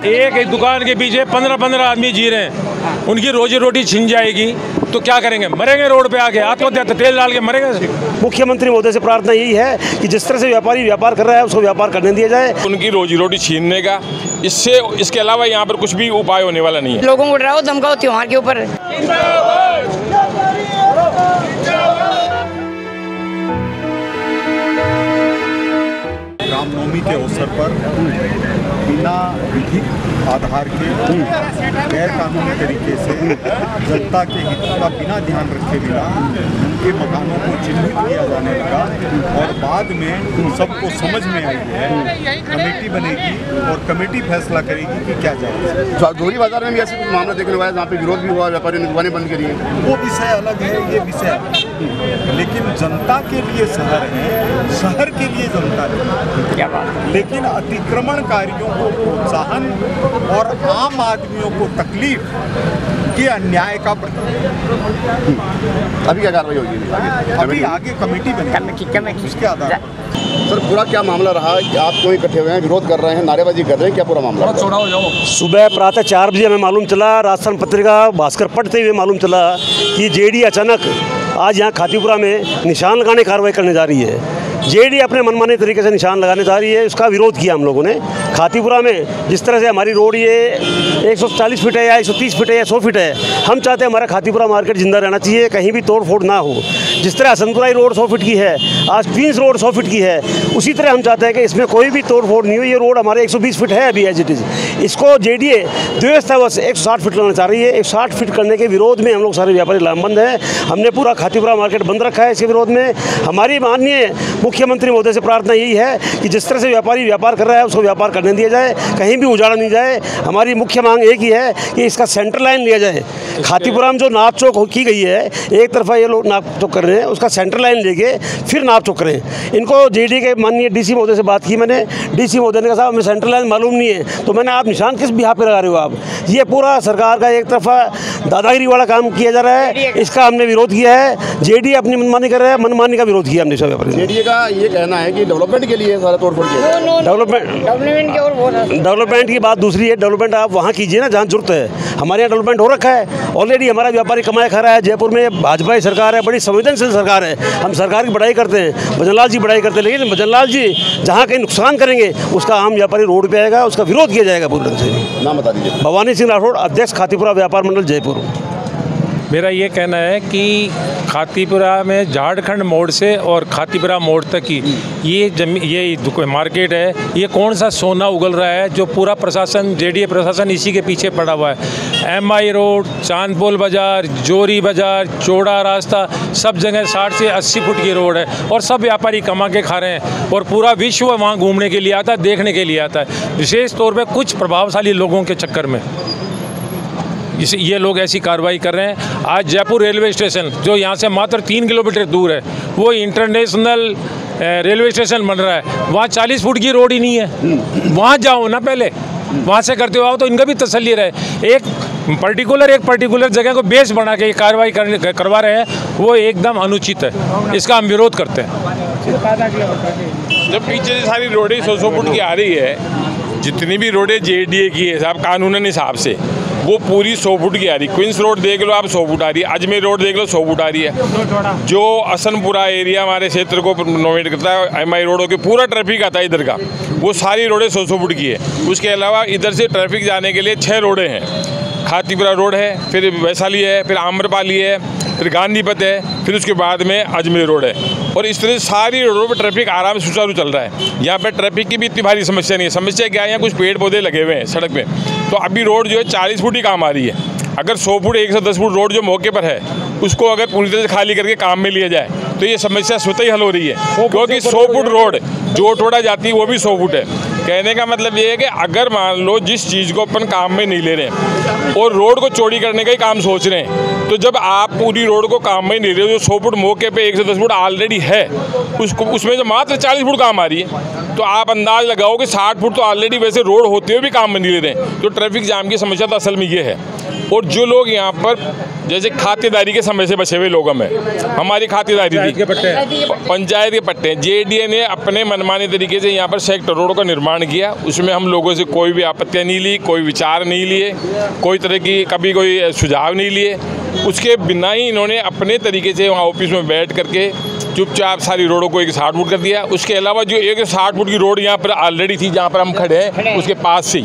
एक दुकान के पीछे 15-15 आदमी जी रहे हैं, उनकी रोजी रोटी छिन जाएगी तो क्या करेंगे? मरेंगे रोड पे आके, आत्महत्या तेल डाल के मरेंगे। मुख्यमंत्री महोदय से प्रार्थना यही है कि जिस तरह से व्यापारी व्यापार कर रहा है उसको व्यापार करने दिया जाए। उनकी रोजी रोटी छीनने का इसके अलावा यहाँ पर कुछ भी उपाय होने वाला नहीं है। लोगों को डराओ धमकाओ त्योहार के ऊपर। रामनवमी के अवसर पर बिना विधिक आधार के गैर कानूनी तरीके से जनता के हितों का बिना ध्यान रखे बिना उनके मकानों को चिन्हित किया जाने लगा और बाद में सबको समझ में आई है, कमेटी बनेगी और कमेटी फैसला करेगी कि क्या जाए। जोरी बाजार में भी ऐसे मामला देखने वाला है जहाँ पे विरोध भी हुआ, व्यापारियों ने दुकानें बंद करी हैं। वो विषय अलग है, ये विषय अलग है। लेकिन जनता के लिए शहर है, शहर के लिए जनता है। क्या बात है। लेकिन अतिक्रमणकारियों को प्रोत्साहन और आम आदमियों को तकलीफ के अन्याय का अभी क्या कार्रवाई होगी? आगे कमेटी बनेगी, उसके आधार। सर पूरा क्या मामला रहा कि आप क्यों इकट्ठे हुए हैं, विरोध कर रहे हैं, नारेबाजी कर रहे हैं, क्या पूरा मामला? सुबह प्रातः 4 बजे हमें मालूम चला, राजस्थान पत्रिका भास्कर पढ़ते हुए मालूम चला कि जेडी अचानक आज यहाँ खातीपुरा में निशान लगाने कार्रवाई करने जा रही है। जेडी अपने मनमाने तरीके से निशान लगाने जा रही है, उसका विरोध किया हम लोगों ने। खातीपुरा में जिस तरह से हमारी रोड ये 140 फीट है या 130 फीट है या 100 फीट है, हम चाहते हैं हमारा खातीपुरा मार्केट जिंदा रहना चाहिए, कहीं भी तोड़ फोड़ ना हो। जिस तरह हसनपुराई रोड 100 फीट की है, आज क्वींस रोड 100 फीट की है, उसी तरह हम चाहते हैं कि इसमें कोई भी तोड़ फोड़ नहीं हो। ये रोड हमारे 120 फीट है अभी एज इट इज़, इसको जेडी व्यवस्थावश 160 फीट लाना चाह रही है। 160 फीट करने के विरोध में हम लोग सारे व्यापारी लामबंद हैं। हमने पूरा खातीपुरा मार्केट बंद रखा है इसके विरोध में। हमारी माननीय मुख्यमंत्री महोदय से प्रार्थना यही है कि जिस तरह से व्यापारी व्यापार कर रहा है उसको व्यापार करने दिया जाए, कहीं भी उजाड़ा नहीं जाए। हमारी मुख्य मांग एक ही है कि इसका सेंटर लाइन लिया जाए। खातीपुरा में जो नाप चौक की गई है, एक तरफा ये लोग नाप चौक कर रहे हैं, उसका सेंटर लाइन लेके फिर नाप चौक करें। इनको जेडी के माननीय डीसी महोदय से बात की मैंने, डीसी महोदय ने कहा साहब हमें सेंटर लाइन मालूम नहीं है। तो मैंने आप निशान किस बिहार पे लगा रहे हो आप? ये पूरा सरकार का एक तरफा दादागिरी वाला काम किया जा रहा है, इसका हमने विरोध किया है। जेडी अपनी मनमानी कर रहा है, मनमानी का विरोध किया हमने सब व्यापारी। जेडी का ये कहना है कि डेवलपमेंट के लिए सारा तोड़ फोड़ किया। डेवलपमेंट की बात दूसरी है। डेवलपमेंट आप वहाँ कीजिए ना जहाँ जरूरत है। हमारे यहाँ डेवलपमेंट हो रखा है ऑलरेडी, हमारा व्यापारी कमाया खा रहा है। जयपुर में भाजपा की सरकार है, बड़ी संवेदनशील सरकार है, हम सरकार की बड़ाई करते हैं, भजन लाल जी बड़ाई करते हैं। लेकिन भजन लाल जी जहाँ कहीं नुकसान करेंगे उसका आम व्यापारी रोड पे आएगा, उसका विरोध किया जाएगा पूरी ढंग से। नाम बता दीजिए। भवानी सिंह राठौड़, अध्यक्ष खातीपुरा व्यापार मंडल जयपुर। मेरा ये कहना है कि खातीपुरा में झारखंड मोड़ से और खातीपुरा मोड़ तक की ये मार्केट है, ये कौन सा सोना उगल रहा है जो पूरा प्रशासन, जेडीए प्रशासन इसी के पीछे पड़ा हुआ है। MI रोड, चांदपोल बाज़ार, जोरी बाज़ार, चौड़ा रास्ता, सब जगह 60 से 80 फुट की रोड है और सब व्यापारी कमा के खा रहे हैं और पूरा विश्व वहाँ घूमने के लिए आता है, देखने के लिए आता है। विशेष तौर पर कुछ प्रभावशाली लोगों के चक्कर में ये लोग ऐसी कार्रवाई कर रहे हैं। आज जयपुर रेलवे स्टेशन जो यहाँ से मात्र 3 किलोमीटर दूर है, वो इंटरनेशनल रेलवे स्टेशन बन रहा है, वहाँ 40 फुट की रोड ही नहीं है। वहाँ जाओ ना, पहले वहाँ से करते हो आओ तो इनका भी तसल्ली रहे। एक पर्टिकुलर जगह को बेस बना के कार्रवाई करवा रहे हैं, वो एकदम अनुचित है, इसका हम विरोध करते हैं। जब पीछे से सारी रोडें 100 फुट की आ रही है, जितनी भी रोडें जेडीए की है साहब कानूनन हिसाब से, वो पूरी 100 फुट की आ रही है। क्वींस रोड देख लो आप 100 फुट आ रही है, अजमेर रोड देख लो 100 फुट आ रही है। जो असनपुरा एरिया हमारे क्षेत्र को नोवेट करता है, MI रोडों के पूरा ट्रैफिक आता है इधर का, वो सारी रोडें 100 फुट की है। उसके अलावा इधर से ट्रैफिक जाने के लिए 6 रोडें हैं। खातीपुरा रोड है, फिर वैशाली है, फिर आम्रपाली है, फिर गांधीपथ है, फिर उसके बाद में अजमेर रोड है। और इस तरह सारी रोडों पर ट्रैफिक आराम से सुचारू चल रहा है। यहाँ पर ट्रैफिक की भी इतनी भारी समस्या नहीं है। समस्या क्या है, यहाँ कुछ पेड़ पौधे लगे हुए हैं सड़क पे, तो अभी रोड जो है 40 फुट ही काम आ रही है। अगर 100 फुट 110 फुट रोड जो मौके पर है, उसको अगर पूरी तरह से खाली करके काम में लिया जाए तो ये समस्या स्वतः ही हल हो रही है। क्योंकि 100 फुट रोड जो टोड़ा जाती है वो भी 100 फुट है। कहने का मतलब ये है कि अगर मान लो जिस चीज़ को अपन काम में नहीं ले रहे हैं और रोड को चौड़ी करने का ही काम सोच रहे हैं, तो जब आप पूरी रोड को काम में नहीं ले रहे हो, जो 100 फुट मौके पे 110 फुट ऑलरेडी है, उसमें जो मात्र 40 फुट काम आ रही है, तो आप अंदाज लगाओ कि 60 फुट तो ऑलरेडी वैसे रोड होते हुए भी काम में नहीं ले रहे हैं। तो ट्रैफिक जाम की समस्या तो असल में ये है। और जो लोग यहाँ पर जैसे खातेदारी के समय से बचे हुए लोग हैं, हमारी खातेदारी थी, पंचायत के पट्टे, जेडीए ने अपने मनमाने तरीके से यहाँ पर सेक्टर रोड का निर्माण किया। उसमें हम लोगों से कोई भी आपत्तियाँ नहीं ली, कोई विचार नहीं लिए, कोई तरह की कभी कोई सुझाव नहीं लिए। उसके बिना ही इन्होंने अपने तरीके से वहाँ ऑफिस में बैठ करके चुपचाप सारी रोडों को 60 फुट कर दिया। उसके अलावा जो 60 फुट की रोड यहाँ पर ऑलरेडी थी, जहाँ पर हम खड़े हैं उसके पास से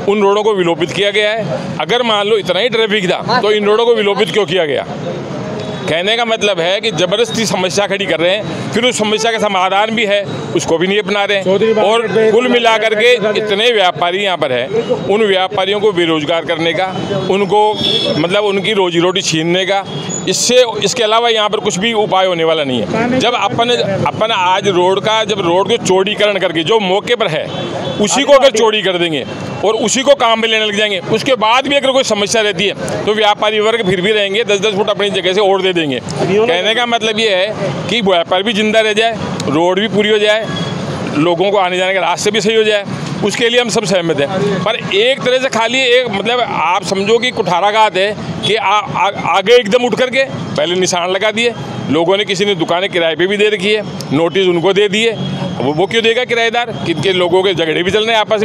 उन रोडों को विलोपित किया गया है। अगर मान लो इतना ही ट्रैफिक था तो इन रोडों को विलोपित क्यों किया गया? कहने का मतलब है कि ज़बरदस्ती समस्या खड़ी कर रहे हैं, फिर उस समस्या का समाधान भी है उसको भी नहीं अपना रहे हैं। और कुल मिलाकर के इतने व्यापारी यहाँ पर हैं, उन व्यापारियों को बेरोजगार करने का, उनको मतलब उनकी रोजी रोटी छीनने का, इसके अलावा यहाँ पर कुछ भी उपाय होने वाला नहीं है। जब अपन आज रोड को चौड़ीकरण करके जो मौके पर है उसी को अगर चौड़ी कर देंगे और उसी को काम में लेने लग जाएंगे, उसके बाद भी अगर कोई समस्या रहती है तो व्यापारी वर्ग फिर भी रहेंगे, 10-10 फुट अपनी जगह से और दे देंगे। कहने का मतलब ये है कि व्यापार भी जिंदा रह जाए, रोड भी पूरी हो जाए, लोगों को आने जाने का रास्ते भी सही हो जाए, उसके लिए हम सब सहमत हैं। पर एक तरह से खाली एक मतलब आप समझो कि कुठाराघात है कि आगे एकदम उठ करके पहले निशान लगा दिए, लोगों ने किसी ने दुकानें किराए पे भी दे रखी है, नोटिस उनको दे दिए। वो क्यों देगा किराएदार? किनके लोगों के झगड़े भी चल रहे हैं, आपस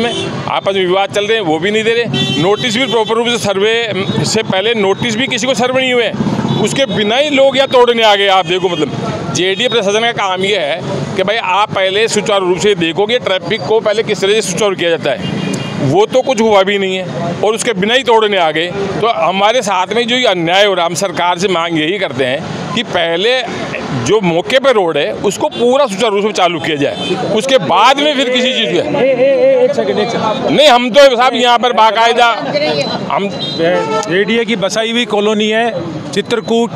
में विवाद चल रहे हैं, वो भी नहीं दे रहे। नोटिस भी प्रॉपर रूप से सर्वे से पहले नोटिस भी किसी को सर्व नहीं हुए, उसके बिना ही लोग या तोड़ने आ गए। आप देखो मतलब जेडीए प्रशासन का काम ये है कि भाई आप पहले सुचारू रूप से देखोगे ट्रैफिक को पहले किस तरह से सुचारू किया जाता है, वो तो कुछ हुआ भी नहीं है और उसके बिना ही तोड़ने आ गए। तो हमारे साथ में जो ये अन्याय हो रहा है, हम सरकार से मांग यही करते हैं कि पहले जो मौके पे रोड है उसको पूरा सुचारू रूप से चालू किया जाए, उसके बाद में फिर किसी चीज़ का नहीं। हम तो साहब यहाँ पर बाकायदा हम जेडीए की बसाई हुई कॉलोनी है चित्रकूट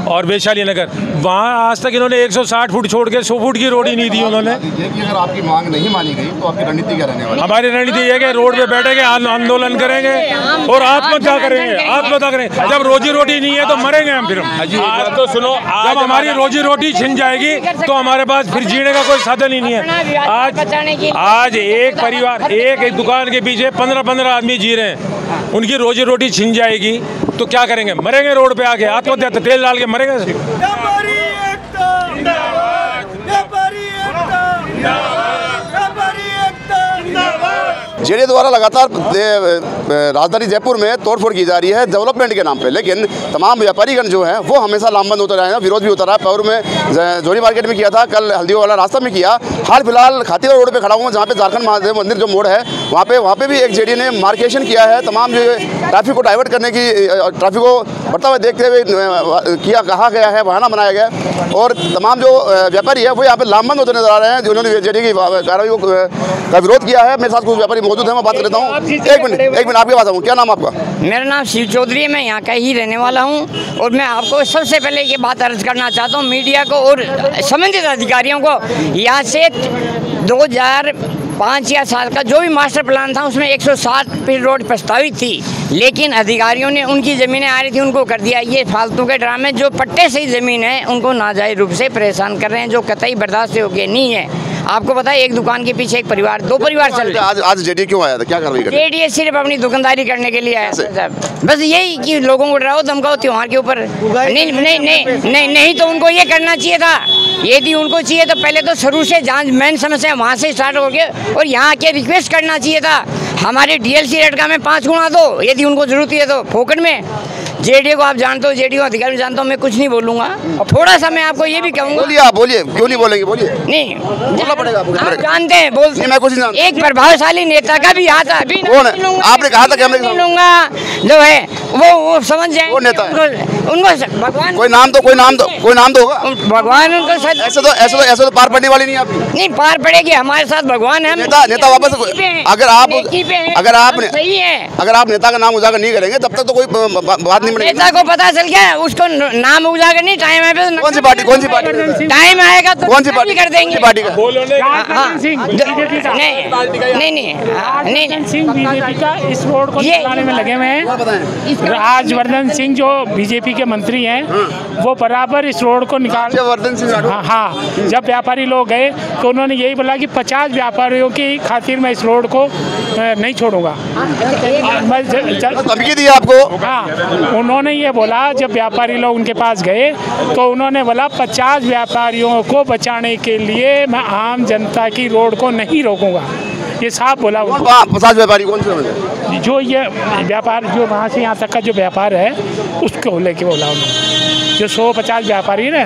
और वैशाली नगर, वहाँ आज तक इन्होंने 160 फुट छोड़ के 100 फुट की रोड ही नहीं दी उन्होंने। अगर आपकी मांग नहीं मानी गई तो आपकी रणनीति क्या रहने वाली? हमारी रणनीति ये है कि रोड पे बैठेंगे, आंदोलन करेंगे और आत्महत्या करेंगे। जब रोजी रोटी नहीं है तो मरेंगे हम फिर। आज तो सुनो, जब हमारी रोजी रोटी छिन जाएगी तो हमारे पास फिर जीने का कोई साधन ही नहीं है। आज एक परिवार एक दुकान के पीछे 15-15 आदमी जी रहे हैं, उनकी रोजी रोटी छिन जाएगी तो क्या करेंगे? मरेंगे रोड पे आके, आत्महत्या तेल डाल के मरेंगे। जेडीए द्वारा लगातार राजधानी जयपुर में तोड़फोड़ की जा रही है डेवलपमेंट के नाम पे, लेकिन तमाम व्यापारीगण जो हैं वो हमेशा लामबंद होते रहे हैं, विरोध भी होता रहा। पौर में जोनी मार्केट में किया था, कल हल्दियों वाला रास्ता में किया, हाल फिलहाल खातीपुरा रोड पे खड़ा हूँ जहाँ पे झारखंड महादेव मंदिर जो मोड़ है वहाँ पे भी एक जेडीए ने मार्केशन किया है। तमाम जो ट्रैफिक को डाइवर्ट करने की, ट्रैफिक को बढ़ता हुआ देखते हुए कहा गया है, बहाना बनाया गया और तमाम जो व्यापारी है वो यहाँ पे लामबंद होते नजर आ रहे हैं जिन्होंने जेडीए की कार्रवाई का विरोध किया है। मेरे साथ कुछ व्यापारी मौजूद है, मैं बात करता हूँ। एक मिनट आपके पास आऊँ। क्या नाम आपका? मेरा नाम शिव चौधरी है, मैं यहाँ का ही रहने वाला हूँ और मैं आपको सबसे पहले ये बात अर्ज करना चाहता हूँ मीडिया को और संबंधित अधिकारियों को। यहाँ से 2005 या 7 का जो भी मास्टर प्लान था उसमें 160 फीट रोड प्रस्तावित थी, लेकिन अधिकारियों ने उनकी ज़मीनें आ रही थी उनको कर दिया। ये फालतू के ड्रामे, जो पट्टे से ही ज़मीन है उनको नाजायज़ रूप से परेशान कर रहे हैं, जो कतई बर्दाश्त योग्य नहीं है। आपको पता है एक दुकान के पीछे एक परिवार, 2 परिवार चल रहे हैं। आज जेडीए क्यों आया था? क्या कार्रवाई कर? जेडीए सिर्फ अपनी दुकानदारी करने के लिए आया था, बस यही कि लोगों को डराओ धमकाओ त्योहार के ऊपर। नहीं तो उनको ये करना चाहिए था, यदि उनको चाहिए तो पहले तो शुरू से जहाँ मेन समस्या वहाँ से स्टार्ट हो गया और यहाँ के रिक्वेस्ट करना चाहिए था हमारे डीएलसी रेट का में 5 गुना दो यदि उनको जरूरत है तो फोकट में। जेडीए को आप जानते हो, जेडीए को अधिकारी जानता हूँ, मैं कुछ नहीं बोलूँगा। और थोड़ा सा मैं आपको ये भी कहूँगा। बोलिए, आप बोलिए, क्यों नहीं बोलेंगे? बोलिए। नहीं बोलना पड़ेगा आपको। आप जानते हैं, बोलते नहीं, मैं कुछ नहीं जानता। एक प्रभावशाली नेता का भी हाथ अभी कौन है? आपने कहा था कि हमने नहीं लूँगा, जो है वो समझ जाए। कौन नेता है? उनको भगवान कोई नाम दो होगा। भगवान उनको ऐसे तो पार पड़ने वाली नहीं आपकी। नहीं पार पड़ेगी, हमारे साथ भगवान है। नेता वापस अगर आप नेता का नाम उजागर नहीं करेंगे तब तक तो कोई बात नहीं नहीं बनेगी। नेता को पता चल गया, उसको नाम उजागर नहीं, टाइम है पे कौन सी पार्टी टाइम आएगा तो कौन सी पार्टी कर देंगे। पार्टी का बोलो नहीं नहीं सिंह बीजेपी का इस रोड को चलाने में लगे हुए हैं। राजवर्धन सिंह जो बीजेपी के मंत्री हैं वो बराबर इस रोड को निकाल। वर्धन सिंह राठौर। हाँ, जब व्यापारी लोग गए तो उन्होंने यही बोला कि 50 व्यापारियों की खातिर मैं इस रोड को नहीं छोड़ूंगा। धमकी दी आपको? हाँ, उन्होंने ये बोला, जब व्यापारी लोग उनके पास गए तो उन्होंने बोला 50 व्यापारियों को बचाने के लिए मैं आम जनता की रोड को नहीं रोकूंगा। ये साफ बोला। 50 व्यापारी कौन से? जो ये व्यापार जो वहाँ से यहाँ तक का जो व्यापार है उसको लेके बोला उन्होंने। जो 150 व्यापारी है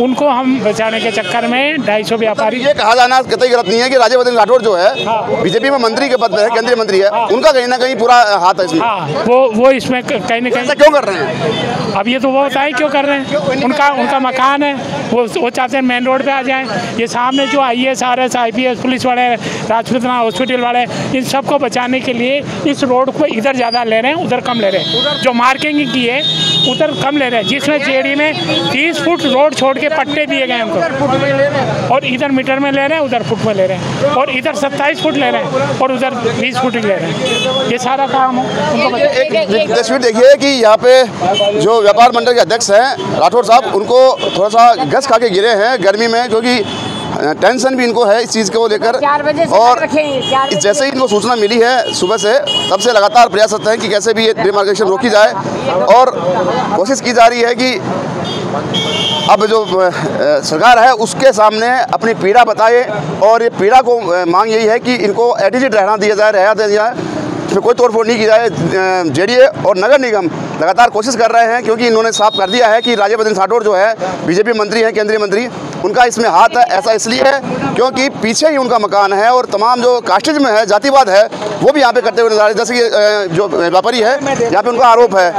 उनको हम बचाने के चक्कर में 250 व्यापारी। ये कहा जाना कतई गलत नहीं है कि राज्यवर्धन राठौर जो है बीजेपी में मंत्री के पद पर है, केंद्रीय मंत्री है, उनका कहीं ना कहीं पूरा हाथ है इसमें। हाँ, वो इसमें कहीं ना कहीं क्यों कर रहे हैं? अब ये तो वो बताएं क्यों कर रहे हैं। उनका मकान है, वो चाहते हैं मेन रोड पे आ जाएं। ये सामने जो IAS RS IPS पुलिस वाले, राजपूतना हॉस्पिटल वाले, इन सबको बचाने के लिए इस रोड को इधर ज़्यादा ले रहे हैं, उधर कम ले रहे हैं। जो मार्किंग की है उधर कम ले रहे हैं, जिसमें जेडी में 30 फुट रोड छोड़ के पट्टे दिए गए उनको, और इधर मीटर में ले रहे हैं, उधर फुट में ले रहे हैं, और इधर 27 फुट ले रहे हैं और उधर 20 फुट ले रहे हैं। ये सारा काम एक तस्वीर देखिए कि यहाँ पे जो व्यापार मंडल के अध्यक्ष हैं राठौर साहब, उनको थोड़ा सा गस खा के गिरे हैं गर्मी में, क्योंकि टेंशन भी इनको है इस चीज़ को लेकर। और जैसे ही इनको सूचना मिली है सुबह से, तब से लगातार प्रयासरत हैं कि कैसे भी ये डिमार्केशन रोकी जाए, और कोशिश की जा रही है कि अब जो सरकार है उसके सामने अपनी पीड़ा बताए, और ये पीड़ा को मांग यही है कि इनको एटीट्यूड रहना दिया जाए, रहना दिया जाए, इसमें कोई तोड़फोड़ नहीं की जाए। जेडीए और नगर निगम लगातार कोशिश कर रहे हैं, क्योंकि इन्होंने साफ कर दिया है कि राज्यवर्धन राठौर जो है बीजेपी मंत्री हैं, केंद्रीय मंत्री, उनका इसमें हाथ है। ऐसा इसलिए है क्योंकि पीछे ही उनका मकान है, और तमाम जो कास्टिज्म है, जातिवाद है, वो भी यहाँ पे करते हुए नजर आ रहे हैं। जैसे कि जो व्यापारी है यहाँ पे उनका आरोप है।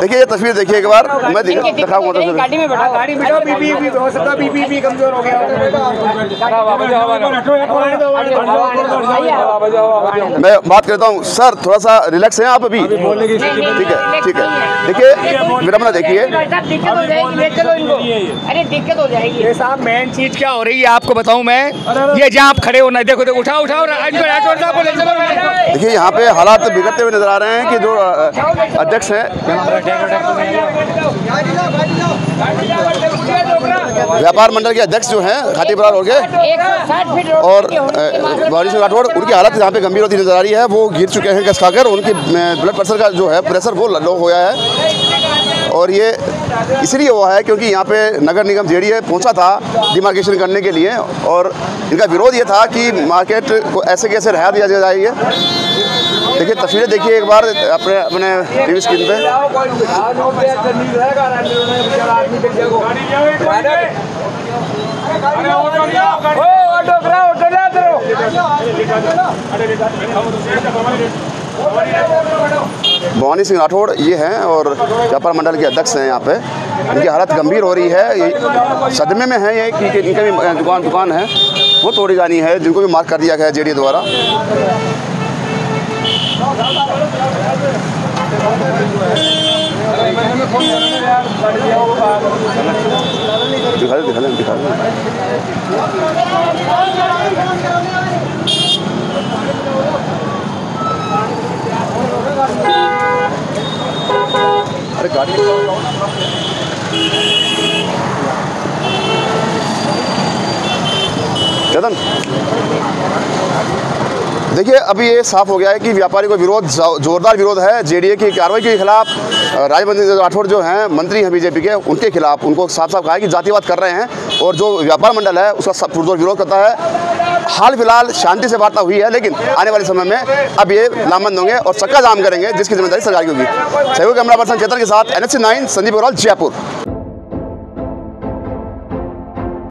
देखिए ये तस्वीर देखिए एक बार, मैं दिखाऊंगा। मैं बात करता हूँ सर, थोड़ा सा रिलैक्स हैं आप अभी? ठीक है ठीक है। देखिए विडम्बना देखिए। अरे दिक्कत हो जाएगी। ये साहब मेन चीज क्या हो रही है आपको बताऊं मैं, ये जहाँ आप खड़े होना, देखो देखो उठाओ उठाओ। देखिए यहाँ पे हालात बिगड़ते हुए नजर आ रहे हैं कि जो अध्यक्ष हैं, व्यापार मंडल के अध्यक्ष जो हैं खातीपुरा रोड के, और गौरी सिंह राठौर, उनकी हालत यहाँ पे गंभीर होती नजर आ रही है। वो गिर चुके हैं गस खाकर, उनकी ब्लड प्रेशर का जो है प्रेशर वो लो हो गया है, और ये इसलिए हुआ है क्योंकि यहाँ पे नगर निगम जेडीए पहुँचा था डिमार्केशन करने के लिए, और इनका विरोध ये था कि मार्केट को ऐसे कैसे रहने दिया जाएगा। देखिए तस्वीरें देखिए एक बार अपने टीवी स्क्रीन पे। भवानी सिंह राठौर ये हैं और व्यापार मंडल के अध्यक्ष हैं यहाँ पे। इनकी हालत गंभीर हो रही है, ये सदमे में है ये कि इनका भी दुकान है वो तोड़ी जानी है, जिनको भी मार्क कर दिया गया है जेडीए द्वारा। दिखा दे। अरे गाड़ी चेतन, देखिए अभी ये साफ हो गया है कि व्यापारी को विरोध, जोरदार विरोध है जेडीए की कार्रवाई के खिलाफ। राज्यवर्धन राठौर जो हैं मंत्री हैं बीजेपी के, उनके खिलाफ उनको साफ साफ कहा है कि जातिवाद कर रहे हैं, और जो व्यापार मंडल है उसका पुरजोर विरोध करता है। हाल फिलहाल शांति से वार्ता हुई है, लेकिन आने वाले समय में अब ये लामबंद होंगे और चक्का जाम करेंगे, जिसकी जिम्मेदारी सरकार की होगी। सहयोग कैमरा पर्सन चेतन के साथ NHC 9 संदीप अग्रवाल, जयपुर।